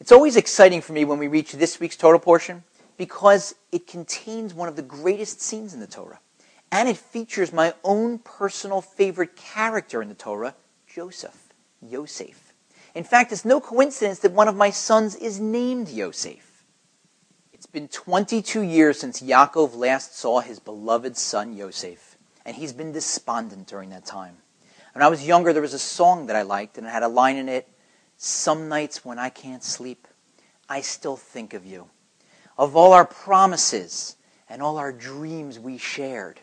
It's always exciting for me when we reach this week's Torah portion because it contains one of the greatest scenes in the Torah. And it features my own personal favorite character in the Torah, Joseph, Yosef. In fact, it's no coincidence that one of my sons is named Yosef. It's been 22 years since Yaakov last saw his beloved son Yosef, and he's been despondent during that time. When I was younger, there was a song that I liked, and it had a line in it, "Some nights when I can't sleep, I still think of you. Of all our promises and all our dreams we shared."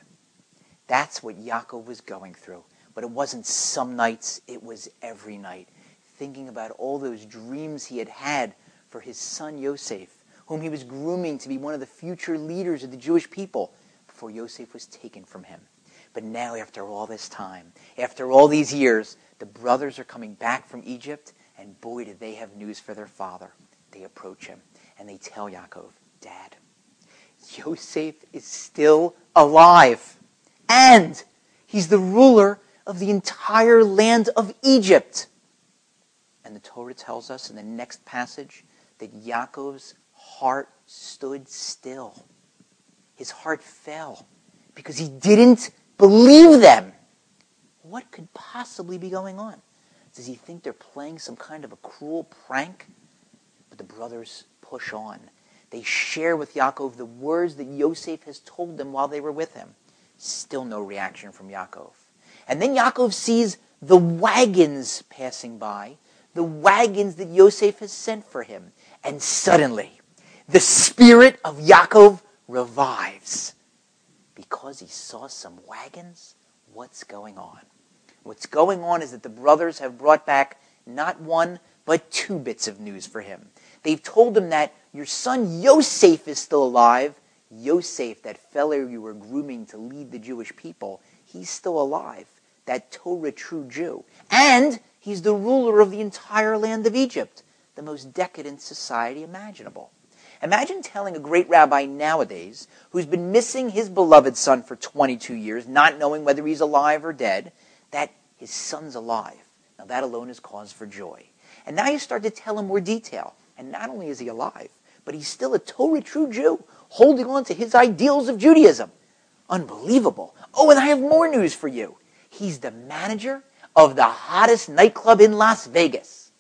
That's what Yaakov was going through. But it wasn't some nights, it was every night. Thinking about all those dreams he had had for his son Yosef, whom he was grooming to be one of the future leaders of the Jewish people before Yosef was taken from him. But now, after all this time, after all these years, the brothers are coming back from Egypt, and boy, did they have news for their father. They approach him, and they tell Yaakov, "Dad, Yosef is still alive, and he's the ruler of the entire land of Egypt." And the Torah tells us in the next passage that Yaakov's heart stood still. His heart fell because he didn't believe them. What could possibly be going on? Does he think they're playing some kind of a cruel prank? But the brothers push on. They share with Yaakov the words that Yosef has told them while they were with him. Still no reaction from Yaakov. And then Yaakov sees the wagons passing by, the wagons that Yosef has sent for him. And suddenly, the spirit of Yaakov revives. Because he saw some wagons, what's going on? What's going on is that the brothers have brought back not one, but two bits of news for him. They've told him that your son Yosef is still alive. Yosef, that fellow you were grooming to lead the Jewish people, he's still alive. That Torah true Jew. And he's the ruler of the entire land of Egypt, the most decadent society imaginable. Imagine telling a great rabbi nowadays, who's been missing his beloved son for 22 years, not knowing whether he's alive or dead, that his son's alive. Now that alone is cause for joy. And now you start to tell him more detail. And not only is he alive, but he's still a Torah true Jew, holding on to his ideals of Judaism. Unbelievable. Oh, and I have more news for you. He's the manager of the hottest nightclub in Las Vegas.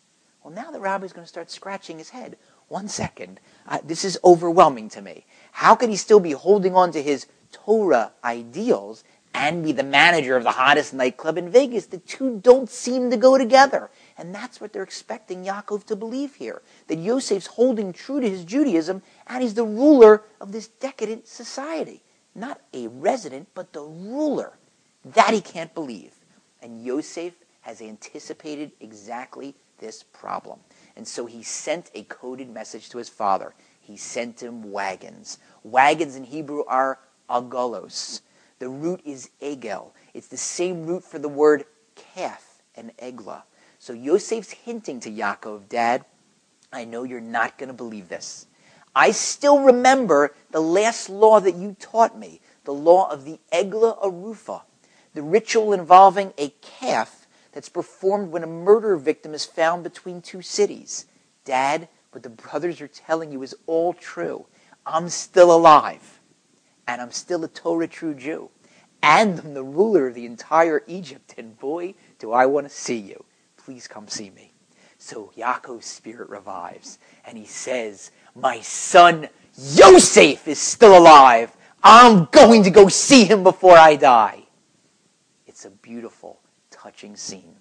Well, now the rabbi's going to start scratching his head. 1 second. This is overwhelming to me. How could he still be holding on to his Torah ideals and be the manager of the hottest nightclub in Vegas? The two don't seem to go together. And that's what they're expecting Yaakov to believe here. That Yosef's holding true to his Judaism and he's the ruler of this decadent society. Not a resident, but the ruler. That he can't believe. And Yosef has anticipated exactly this problem. And so he sent a coded message to his father. He sent him wagons. Wagons in Hebrew are agalos. The root is egel. It's the same root for the word calf and eglah. So Yosef's hinting to Yaakov, "Dad, I know you're not going to believe this. I still remember the last law that you taught me, the law of the eglah arufa, the ritual involving a calf that's performed when a murder victim is found between two cities. Dad, what the brothers are telling you is all true. I'm still alive. And I'm still a Torah true Jew. And I'm the ruler of the entire Egypt. And boy, do I want to see you. Please come see me." So Yaakov's spirit revives. And he says, "My son Yosef is still alive. I'm going to go see him before I die." It's a beautiful, touching scene.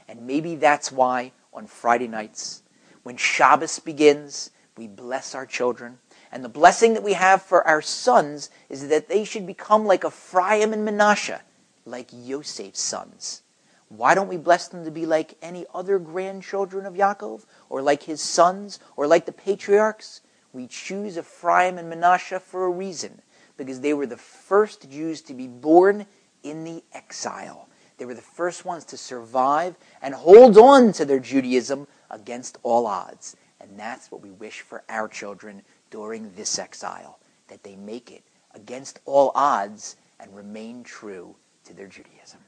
And maybe that's why on Friday nights, when Shabbos begins, we bless our children. And the blessing that we have for our sons is that they should become like Ephraim and Manasseh, like Yosef's sons. Why don't we bless them to be like any other grandchildren of Yaakov, or like his sons, or like the patriarchs? We choose Ephraim and Manasseh for a reason, because they were the first Jews to be born in the exile. They were the first ones to survive and hold on to their Judaism against all odds. And that's what we wish for our children during this exile, that they make it against all odds and remain true to their Judaism.